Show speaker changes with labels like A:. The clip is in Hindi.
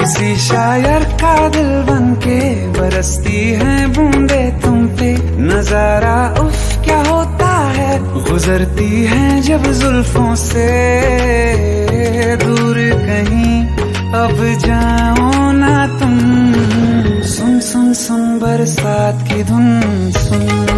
A: किसी शायर का दिल बनके बरसती है बूंदे तुम पे। नजारा उफ क्या होता है, गुजरती है जब जुल्फों से। दूर कहीं अब जाओ ना तुम, सुन सुन सुन बरसात की धुन सुन।